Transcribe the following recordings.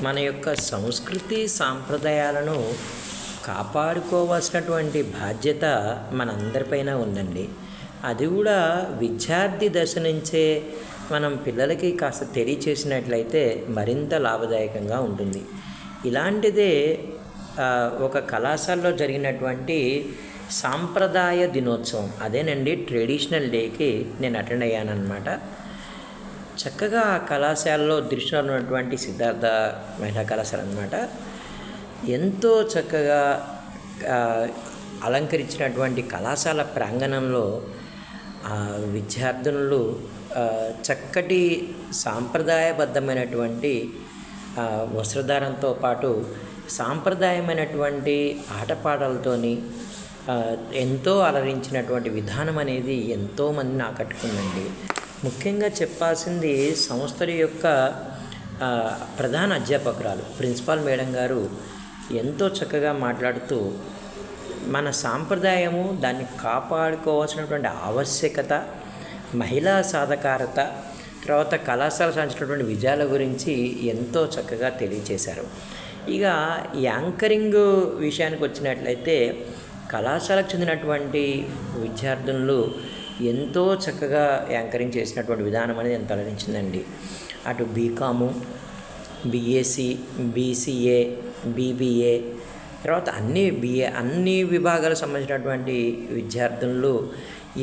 మన యొక్క సంస్కృతి సాంప్రదాయాలను కాపాడుకోవాల్సినటువంటి బాధ్యత మనందరిపైన ఉందండి. అది కూడా విద్యార్థి దశ నుంచే మనం పిల్లలకి కాస్త తెలియచేసినట్లయితే మరింత లాభదాయకంగా ఉంటుంది. ఇలాంటిదే ఒక కళాశాలలో జరిగినటువంటి సాంప్రదాయ దినోత్సవం, అదేనండి ట్రెడిషనల్ డేకి నేను అటెండ్ అయ్యానన్నమాట. చక్కగా ఆ కళాశాలలో దృష్టిలో ఉన్నటువంటి సిద్ధార్థ మహిళా కళాశాల అన్నమాట. ఎంతో చక్కగా అలంకరించినటువంటి కళాశాల ప్రాంగణంలో విద్యార్థినులు చక్కటి సాంప్రదాయబద్ధమైనటువంటి వస్త్రధారణతో పాటు సాంప్రదాయమైనటువంటి ఆటపాటలతోని ఎంతో అలరించినటువంటి విధానం అనేది ఎంతోమందిని ఆకట్టుకుందండి. ముఖ్యంగా చెప్పాల్సింది సంస్థల యొక్క ప్రధాన అధ్యాపకురాలు ప్రిన్సిపాల్ మేడం గారు ఎంతో చక్కగా మాట్లాడుతూ మన సాంప్రదాయము దాన్ని కాపాడుకోవాల్సినటువంటి ఆవశ్యకత, మహిళా సాధికారత, తర్వాత కళాశాల సాధించినటువంటి విజయాల గురించి ఎంతో చక్కగా తెలియచేశారు. ఇక యాంకరింగ్ విషయానికి వచ్చినట్లయితే కళాశాలకు చెందినటువంటి విద్యార్థులు ఎంతో చక్కగా యాంకరింగ్ చేసినటువంటి విధానం అనేది ఎంత అలరించిందండి. అటు బీకాము, బీఎస్సీ, బీసీఏ, బీబీఏ, తర్వాత అన్ని విభాగాలకు సంబంధించినటువంటి విద్యార్థులు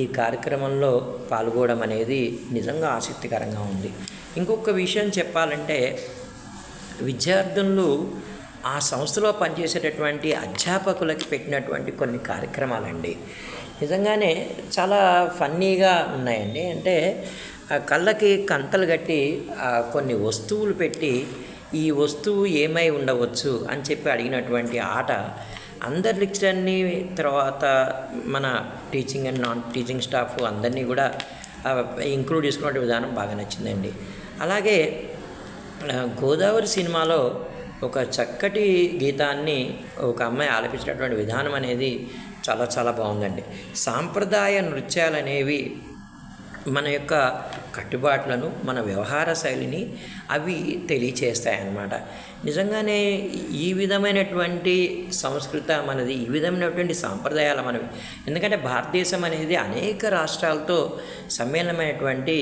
ఈ కార్యక్రమంలో పాల్గొనడం అనేది నిజంగా ఆసక్తికరంగా ఉంది. ఇంకొక విషయం చెప్పాలంటే విద్యార్థులు ఆ సంస్థలో పనిచేసేటటువంటి అధ్యాపకులకి పెట్టినటువంటి కొన్ని కార్యక్రమాలండి నిజంగానే చాలా ఫన్నీగా ఉన్నాయండి. అంటే కళ్ళకి కంతలు కట్టి కొన్ని వస్తువులు పెట్టి ఈ వస్తువు ఏమై ఉండవచ్చు అని చెప్పి అడిగినటువంటి ఆట అందరి లెక్చరర్ని, తర్వాత మన teaching and non teaching staff అందరినీ కూడా ఇంక్లూడ్ చేసుకునే విధానం బాగా నచ్చిందండి. అలాగే గోదావరి సినిమాలో ఒక చక్కటి గీతాన్ని ఒక అమ్మాయి ఆలపించినటువంటి విధానం అనేది చాలా చాలా బాగుందండి. సాంప్రదాయ నృత్యాలు అనేవి మన యొక్క కట్టుబాట్లను, మన వ్యవహార శైలిని అవి తెలియచేస్తాయన్నమాట. నిజంగానే ఈ విధమైనటువంటి సంస్కృత మనది, ఈ విధమైనటువంటి సాంప్రదాయాలు మనవి. ఎందుకంటే భారతదేశం అనేది అనేక రాష్ట్రాలతో సమ్మేళనమైనటువంటి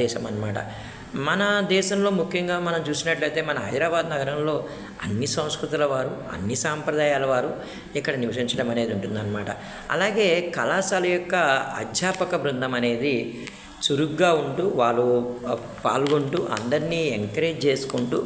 దేశం అన్నమాట. మన దేశంలో ముఖ్యంగా మనం చూసినట్లయితే మన హైదరాబాద్ నగరంలో అన్ని సంస్కృతుల వారు, అన్ని సాంప్రదాయాల వారు ఇక్కడ నివసించడం అనేది ఉంటుందన్నమాట. అలాగే కళాశాల యొక్క అధ్యాపక బృందం అనేది చురుగ్గా ఉంటూ వాళ్ళు పాల్గొంటూ అందరినీ ఎంకరేజ్ చేసుకుంటూ